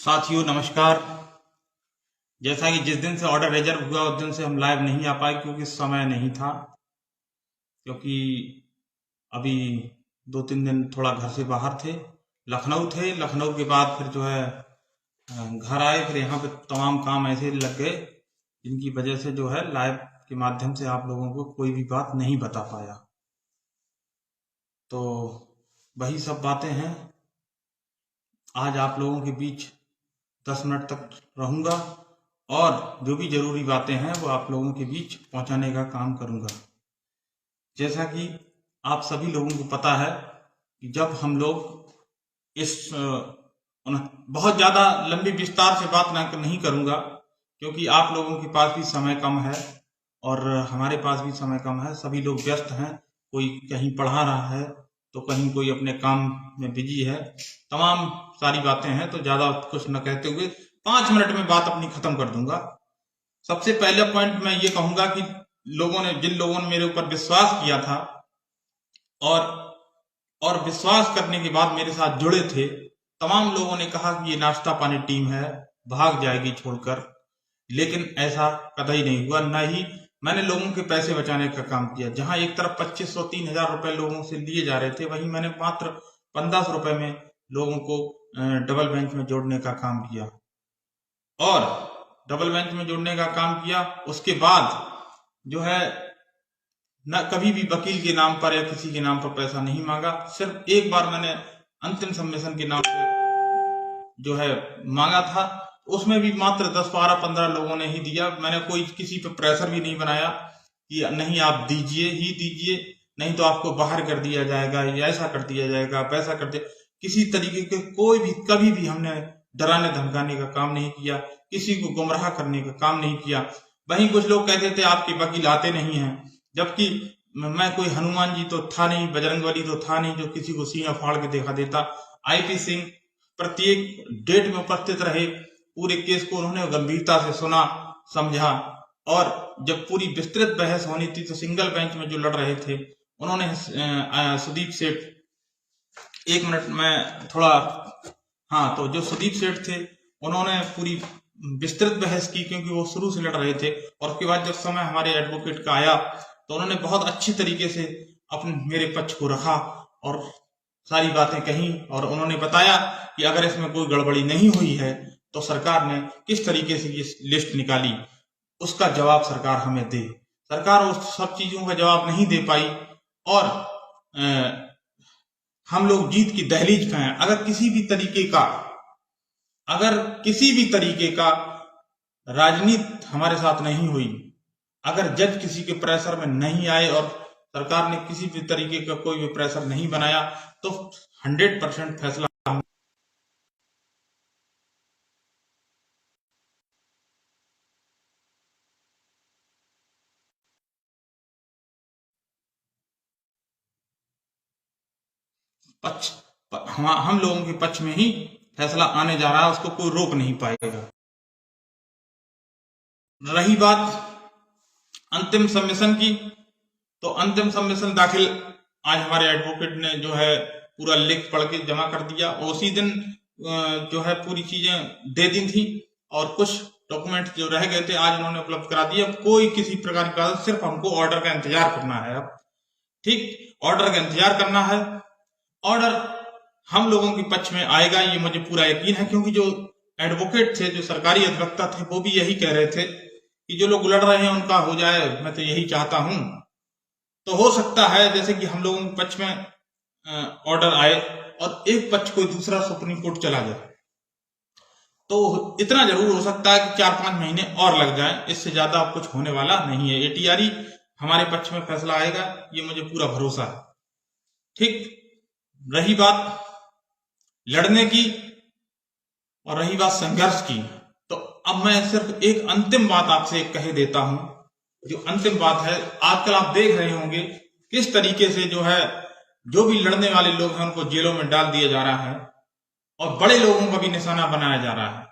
साथियों नमस्कार। जैसा कि जिस दिन से ऑर्डर रिजर्व हुआ उस दिन से हम लाइव नहीं आ पाए क्योंकि समय नहीं था। क्योंकि अभी 2-3 दिन थोड़ा घर से बाहर थे, लखनऊ थे। लखनऊ के बाद फिर जो है घर आए, फिर यहाँ पे तमाम काम ऐसे लग गए जिनकी वजह से जो है लाइव के माध्यम से आप लोगों को कोई भी बात नहीं बता पाया। तो वही सब बातें हैं। आज आप लोगों के बीच 10 मिनट तक रहूंगा और जो भी जरूरी बातें हैं वो आप लोगों के बीच पहुंचाने का काम करूंगा। जैसा कि आप सभी लोगों को पता है कि जब हम लोग इस बहुत ज्यादा लंबी विस्तार से बात नहीं करूंगा क्योंकि आप लोगों के पास भी समय कम है और हमारे पास भी समय कम है। सभी लोग व्यस्त हैं, कोई कहीं पढ़ा रहा है तो कहीं कोई अपने काम में बिजी है। तमाम सारी बातें हैं, तो ज्यादा कुछ न कहते हुए 5 मिनट में बात अपनी खत्म कर दूंगा। सबसे पहले पॉइंट मैं ये कहूंगा कि जिन लोगों ने मेरे ऊपर विश्वास किया था और विश्वास करने के बाद मेरे साथ जुड़े थे, तमाम लोगों ने कहा कि ये नाश्ता पानी टीम है, भाग जाएगी छोड़कर। लेकिन ऐसा कतई नहीं हुआ। न ही मैंने लोगों के पैसे बचाने का काम किया। जहां एक तरफ 2500-3000 रुपए लोगों से लिए जा रहे थे, वहीं मैंने मात्र 1500 रुपए में लोगों को डबल बेंच में जोड़ने का काम किया। और डबल बेंच में जोड़ने का काम किया, उसके बाद जो है न कभी भी वकील के नाम पर या किसी के नाम पर पैसा नहीं मांगा। सिर्फ एक बार मैंने अंतिम सबमिशन के नाम पे जो है मांगा था, उसमें भी मात्र 10, 12, 15 लोगों ने ही दिया। मैंने कोई किसी पे प्रेशर भी नहीं बनाया कि नहीं आप दीजिए ही दीजिए, नहीं तो आपको बाहर कर दिया जाएगा, या ऐसा कर दिया जाएगा, पैसा कर दिया। किसी तरीके के कोई भी कभी भी हमने डराने धमकाने का काम नहीं किया, किसी को गुमराह करने का काम नहीं किया। वहीं कुछ लोग कहते थे आपके वकील आते नहीं हैं, जबकि मैं कोई हनुमान जी तो था नहीं, बजरंगबली तो था नहीं जो किसी को सीना फाड़ के देखा देता। आईपी सिंह प्रत्येक डेट में उपस्थित रहे, पूरे केस को उन्होंने गंभीरता से सुना, समझा। और जब पूरी विस्तृत बहस होनी थी तो सिंगल बेंच में जो लड़ रहे थे उन्होंने सुदीप सेठ, 1 मिनट में थोड़ा, हाँ, तो जो सुदीप सेठ थे उन्होंने पूरी विस्तृत बहस की क्योंकि वो शुरू से लड़ रहे थे। और उसके बाद जब समय हमारे एडवोकेट का आया तो उन्होंने बहुत अच्छी तरीके से अपने मेरे पक्ष को रखा और सारी बातें कही। और उन्होंने बताया कि अगर इसमें कोई गड़बड़ी नहीं हुई है तो सरकार ने किस तरीके से ये लिस्ट निकाली, उसका जवाब सरकार हमें दे। सरकार उस सब चीजों का जवाब नहीं दे पाई और हम लोग जीत की दहलीज पे हैं। अगर किसी भी तरीके का राजनीति हमारे साथ नहीं हुई, अगर जज किसी के प्रेशर में नहीं आए और सरकार ने किसी भी तरीके का कोई भी प्रेशर नहीं बनाया तो 100% फैसला हम लोगों के पक्ष में ही फैसला आने जा रहा है, उसको कोई रोक नहीं पाएगा। रही बात अंतिम सबमिशन की, तो अंतिम सबमिशन दाखिल आज हमारे एडवोकेट ने जो है पूरा लिख पढ़ के जमा कर दिया। उसी दिन जो है पूरी चीजें दे दी थी और कुछ डॉक्यूमेंट जो रह गए थे आज उन्होंने उपलब्ध करा दिए। अब कोई किसी प्रकार की बात, सिर्फ हमको ऑर्डर का इंतजार करना है। अब ठीक ऑर्डर का इंतजार करना है। ऑर्डर हम लोगों के पक्ष में आएगा, ये मुझे पूरा यकीन है, क्योंकि जो एडवोकेट थे, जो सरकारी अधिवक्ता थे, वो भी यही कह रहे थे कि जो लोग लड़ रहे हैं उनका हो जाए, मैं तो यही चाहता हूं। तो हो सकता है जैसे कि हम लोगों के पक्ष में ऑर्डर आए और एक पक्ष कोई दूसरा सुप्रीम कोर्ट चला जाए, तो इतना जरूर हो सकता है कि 4-5 महीने और लग जाए। इससे ज्यादा कुछ होने वाला नहीं है। एटीआरई हमारे पक्ष में फैसला आएगा, ये मुझे पूरा भरोसा है। ठीक, रही बात लड़ने की और रही बात संघर्ष की, तो अब मैं सिर्फ एक अंतिम बात आपसे कह देता हूं। जो अंतिम बात है, आजकल आप देख रहे होंगे किस तरीके से जो है जो भी लड़ने वाले लोग हैं उनको जेलों में डाल दिया जा रहा है और बड़े लोगों का भी निशाना बनाया जा रहा है।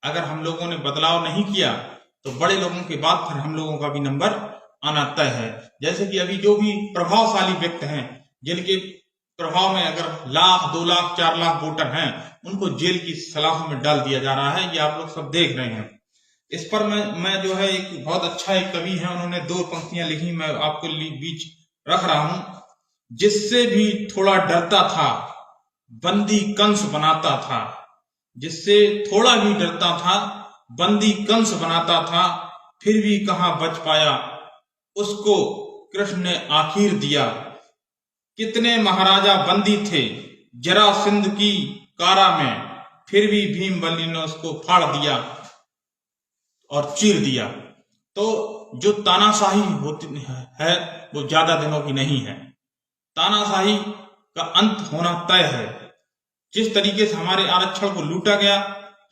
अगर हम लोगों ने बदलाव नहीं किया तो बड़े लोगों के बाद फिर हम लोगों का भी नंबर आना तय है। जैसे कि अभी जो भी प्रभावशाली व्यक्ति हैं, जिनके प्रभाव में अगर लाख 2 लाख 4 लाख वोटर हैं, उनको जेल की सलाखों में डाल दिया जा रहा है। ये आप लोग सब देख रहे हैं। इस पर मैं जो है एक बहुत अच्छा एक कवि है, उन्होंने 2 पंक्तियां लिखी, मैं आपको बीच रख रहा हूं। जिससे भी थोड़ा डरता था बंदी कंस बनाता था, जिससे थोड़ा भी डरता था बंदी कंस बनाता था, फिर भी कहां बच पाया उसको कृष्ण ने आखिर दिया। कितने महाराजा बंदी थे जरासंध की कारा में, फिर भी भीम बली ने उसको फाड़ दिया और चीर दिया। तो जो तानाशाही होती है वो ज्यादा दिनों की नहीं है। तानाशाही का अंत होना तय है। जिस तरीके से हमारे आरक्षण को लूटा गया,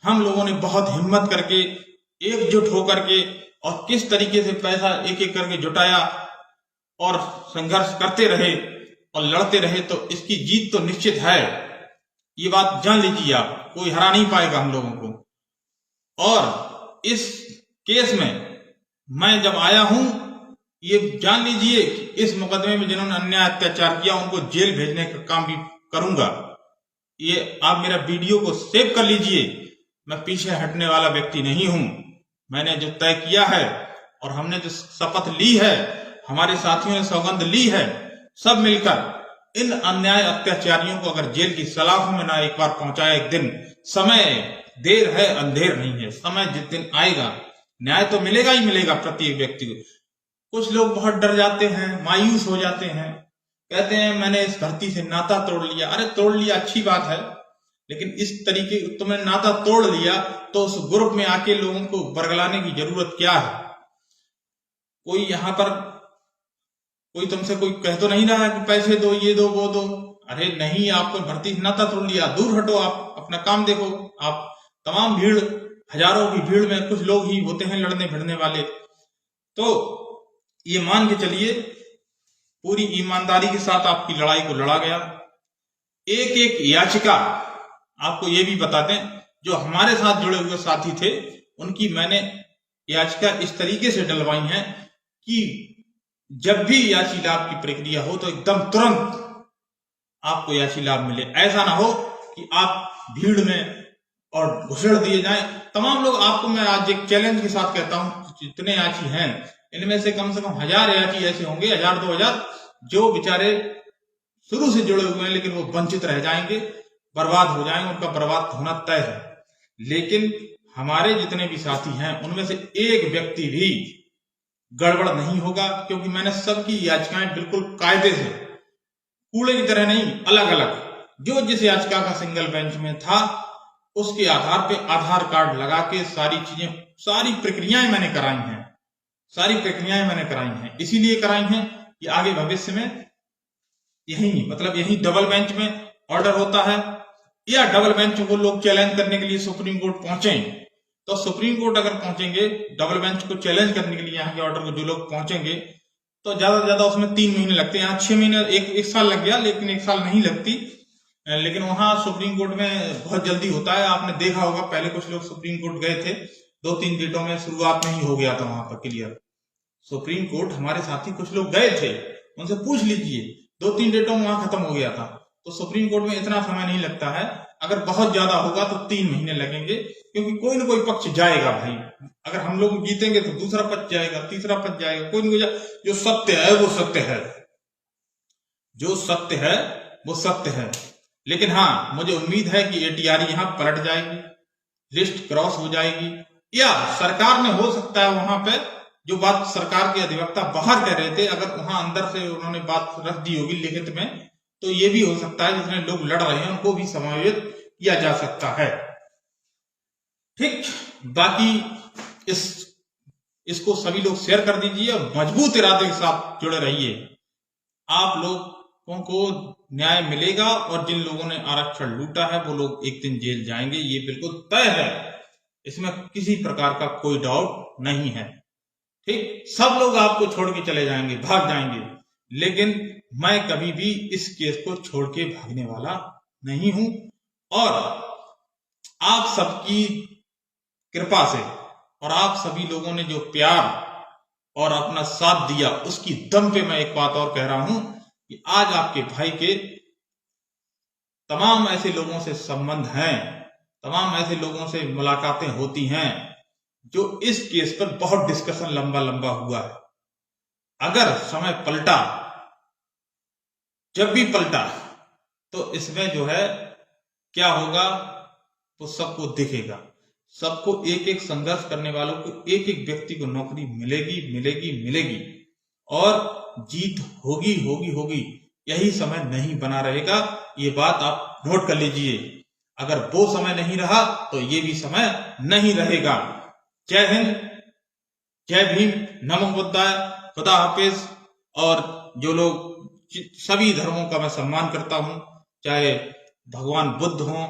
हम लोगों ने बहुत हिम्मत करके एकजुट होकर के और किस तरीके से पैसा एक एक करके जुटाया और संघर्ष करते रहे और लड़ते रहे, तो इसकी जीत तो निश्चित है। ये बात जान लीजिए आप, कोई हरा नहीं पाएगा हम लोगों को। और इस केस में मैं जब आया हूं, ये जान लीजिए कि इस मुकदमे में जिन्होंने अन्याय अत्याचार किया उनको जेल भेजने का काम भी करूंगा। ये आप मेरा वीडियो को सेव कर लीजिए। मैं पीछे हटने वाला व्यक्ति नहीं हूं। मैंने जो तय किया है और हमने जो शपथ ली है, हमारे साथियों ने सौगंध ली है, सब मिलकर इन अन्याय अत्याचारियों को अगर जेल की सलाखों में ना एक बार पहुंचाया एक दिन, समय देर है अंधेर नहीं है, समय जिस दिन आएगा न्याय तो मिलेगा ही मिलेगा प्रत्येक व्यक्ति को। कुछ लोग बहुत डर जाते हैं, मायूस हो जाते हैं, कहते हैं मैंने इस धरती से नाता तोड़ लिया। अरे तोड़ लिया अच्छी बात है, लेकिन इस तरीके तुमने नाता तोड़ लिया तो उस ग्रुप में आके लोगों को बरगलाने की जरूरत क्या है? कोई यहां पर कोई तुमसे कोई कह तो नहीं रहा है कि पैसे दो, ये दो, वो दो। अरे नहीं, आपको भर्ती से नाता तोड़ लिया, दूर हटो, आप अपना काम देखो। आप तमाम भीड़, हजारों की भीड़ में कुछ लोग ही होते हैं लड़ने भिड़ने वाले। तो ये मान के चलिए पूरी ईमानदारी के साथ आपकी लड़ाई को लड़ा गया। एक एक याचिका आपको ये भी बता दें, जो हमारे साथ जुड़े हुए साथी थे उनकी मैंने याचिका इस तरीके से डलवाई है कि जब भी याची लाभ की प्रक्रिया हो तो एकदम तुरंत आपको याची लाभ मिले। ऐसा ना हो कि आप भीड़ में और घुसड़ दिए जाएं। तमाम लोग, आपको मैं आज एक चैलेंज के साथ कहता हूं, जितने याची हैं इनमें से कम 1000 याची ऐसे होंगे, 1000-2000, जो बेचारे शुरू से जुड़े हुए हैं लेकिन वो वंचित रह जाएंगे, बर्बाद हो जाएंगे, उनका बर्बाद होना तय है। लेकिन हमारे जितने भी साथी हैं उनमें से एक व्यक्ति भी गड़बड़ नहीं होगा, क्योंकि मैंने सबकी याचिकाएं बिल्कुल कायदे से, कूड़े की तरह नहीं, अलग अलग, जो जिस याचिका का सिंगल बेंच में था उसके आधार पे आधार कार्ड लगा के सारी चीजें, सारी प्रक्रियाएं मैंने कराई हैं, सारी प्रक्रियाएं मैंने कराई हैं। इसीलिए कराई हैं कि आगे भविष्य में यही डबल बेंच में ऑर्डर होता है, या डबल बेंच को लोग चैलेंज करने के लिए सुप्रीम कोर्ट पहुंचे, तो सुप्रीम कोर्ट अगर पहुंचेंगे डबल बेंच को चैलेंज करने के लिए, यहाँ के ऑर्डर को जो लोग पहुंचेंगे, तो ज्यादा से ज्यादा उसमें 3 महीने लगते हैं। यहाँ 6 महीने, एक साल लग गया, लेकिन 1 साल नहीं लगती। लेकिन वहां सुप्रीम कोर्ट में बहुत जल्दी होता है। आपने देखा होगा, पहले कुछ लोग सुप्रीम कोर्ट गए थे, 2-3 डेटों में शुरुआत में ही हो गया था वहां पर क्लियर। सुप्रीम कोर्ट हमारे साथी कुछ लोग गए थे, उनसे पूछ लीजिए, 2-3 डेटों में वहां खत्म हो गया था। तो सुप्रीम कोर्ट में इतना समय नहीं लगता है। अगर बहुत ज्यादा होगा तो 3 महीने लगेंगे, क्योंकि कोई ना कोई पक्ष जाएगा भाई। अगर हम लोग जीतेंगे तो दूसरा पक्ष जाएगा, तीसरा पक्ष जाएगा, कोई ना कोई जो सत्य है वो सत्य है, जो सत्य है वो सत्य है। लेकिन हाँ, मुझे उम्मीद है कि एटीआर यहां पलट जाएगी, लिस्ट क्रॉस हो जाएगी, या सरकार ने, हो सकता है वहां पे जो बात सरकार के अधिवक्ता बाहर कह रहे थे, अगर वहां अंदर से उन्होंने बात रख दी होगी लिखित में, तो ये भी हो सकता है जितने लोग लड़ रहे हैं उनको भी समावेश किया जा सकता है। ठीक, बाकी इसको सभी लोग शेयर कर दीजिए और मजबूत इरादे के साथ जुड़े रहिए। आप लोगों को न्याय मिलेगा, और जिन लोगों ने आरक्षण लूटा है वो लोग एक दिन जेल जाएंगे, ये बिल्कुल तय है, इसमें किसी प्रकार का कोई डाउट नहीं है। ठीक, सब लोग आपको छोड़ के चले जाएंगे, भाग जाएंगे, लेकिन मैं कभी भी इस केस को छोड़ के भागने वाला नहीं हूं। और आप सबकी कृपा से और आप सभी लोगों ने जो प्यार और अपना साथ दिया, उसकी दम पे मैं एक बात और कह रहा हूं कि आज आपके भाई के तमाम ऐसे लोगों से संबंध हैं, तमाम ऐसे लोगों से मुलाकातें होती हैं जो इस केस पर बहुत डिस्कशन लंबा लंबा हुआ है। अगर समय पलटा, जब भी पलटा, तो इसमें जो है क्या होगा तो सबको दिखेगा। सबको एक एक संघर्ष करने वालों को, एक एक व्यक्ति को नौकरी मिलेगी मिलेगी मिलेगी और जीत होगी होगी होगी। यही समय नहीं बना रहेगा, ये बात आप नोट कर लीजिए। अगर वो समय नहीं रहा तो ये भी समय नहीं रहेगा। जय हिंद, जय भीम, नमो बुद्धाय, खुदा हाफिज। और जो लोग, सभी धर्मों का मैं सम्मान करता हूं, चाहे भगवान बुद्ध हों,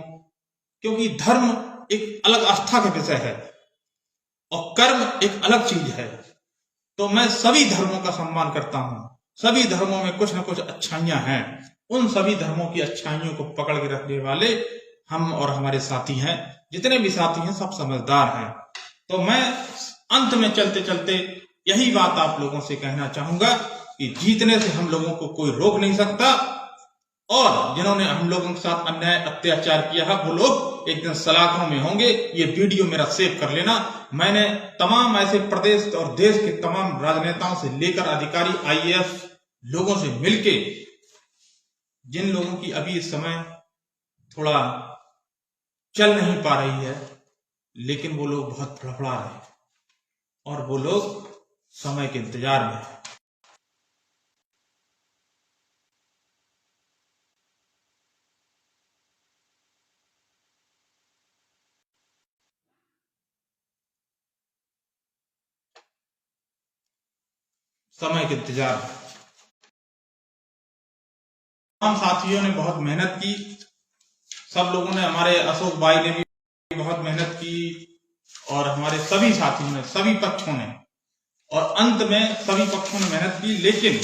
क्योंकि धर्म एक अलग आस्था का विषय है और कर्म एक अलग चीज है। तो मैं सभी धर्मों का सम्मान करता हूं। सभी धर्मों में कुछ न कुछ अच्छाइयां हैं। उन सभी धर्मों की अच्छाइयों को पकड़ के रखने वाले हम और हमारे साथी हैं। जितने भी साथी हैं सब समझदार हैं। तो मैं अंत में चलते चलते यही बात आप लोगों से कहना चाहूंगा कि जीतने से हम लोगों को कोई रोक नहीं सकता, और जिन्होंने हम लोगों के साथ अन्याय अत्याचार किया है वो लोग एक दिन सलाखों में होंगे। ये वीडियो मेरा सेव कर लेना। मैंने तमाम ऐसे प्रदेश और देश के तमाम राजनेताओं से लेकर अधिकारी, IAS लोगों से मिलके, जिन लोगों की अभी इस समय थोड़ा चल नहीं पा रही है, लेकिन वो लोग बहुत फड़फड़ा रहे हैं और वो लोग समय के इंतजार में है। समय के इंतजार में हम साथियों ने बहुत मेहनत की। सब लोगों ने, हमारे अशोक भाई ने भी बहुत मेहनत की और हमारे सभी साथियों ने, सभी पक्षों ने, और अंत में सभी पक्षों ने मेहनत की। लेकिन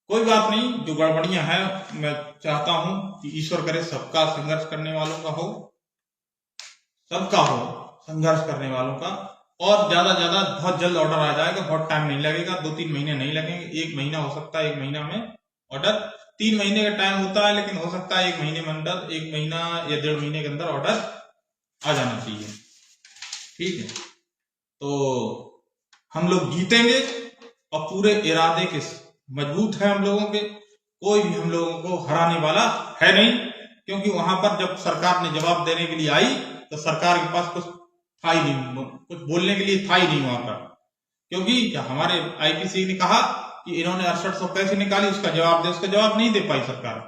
कोई बात नहीं, जो गड़बड़ियां हैं, मैं चाहता हूं कि ईश्वर करे सबका संघर्ष करने वालों का हो, सबका हो संघर्ष करने वालों का, और ज्यादा ज्यादा बहुत जल्द ऑर्डर आ जाएगा। बहुत टाइम नहीं लगेगा, 2-3 महीने नहीं लगेंगे, 1 महीना हो सकता है। 1 महीना में ऑर्डर, 3 महीने का टाइम होता है, लेकिन हो सकता है 1 महीने में अंदर, 1 महीना या 1.5 महीने के अंदर ऑर्डर आ जाना चाहिए। ठीक है, तो हम लोग जीतेंगे और पूरे इरादे के मजबूत है हम लोगों के। कोई भी हम लोगों को हराने वाला है नहीं, क्योंकि वहां पर जब सरकार ने जवाब देने के लिए आई तो सरकार के पास कुछ था ही नहीं, कुछ बोलने के लिए था ही नहीं वहां पर। क्योंकि हमारे IPC ने कहा कि इन्होंने 6800 कैसे निकाली, उसका जवाब दे, उसका जवाब नहीं दे पाई सरकार।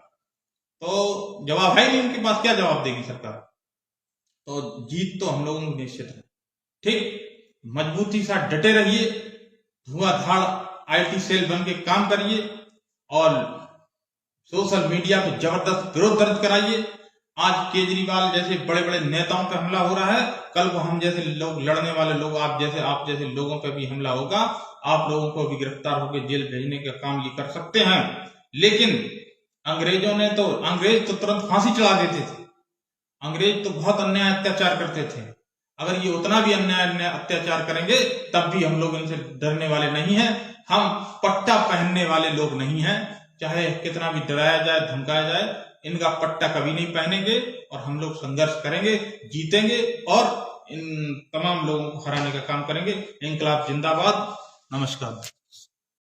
तो जवाब है नहीं उनके पास, क्या जवाब देगी सरकार। तो जीत तो हम लोगों को निश्चित है। ठीक, मजबूती से डटे रहिए, धुआंधार IT सेल बन के काम करिए और सोशल मीडिया पे जबरदस्त विरोध दर्ज कराइए। आज केजरीवाल जैसे बड़े बड़े नेताओं पे हमला हो रहा है, कल को हम जैसे लोग, लड़ने वाले लोग, आप जैसे लोगों पे भी हमला होगा। आप लोगों को भी गिरफ्तार होकर जेल भेजने का काम ये कर सकते हैं। लेकिन अंग्रेज तो तुरंत फांसी चढ़ा देते थे। अंग्रेज तो बहुत अन्याय अत्याचार करते थे। अगर ये उतना भी अन्याय अत्याचार करेंगे तब भी हम लोग इनसे डरने वाले नहीं हैं। हम पट्टा पहनने वाले लोग नहीं हैं। चाहे कितना भी डराया जाए, धमकाया जाए, इनका पट्टा कभी नहीं पहनेंगे और हम लोग संघर्ष करेंगे, जीतेंगे और इन तमाम लोगों को हराने का काम करेंगे। इंकलाब जिंदाबाद। नमस्कार।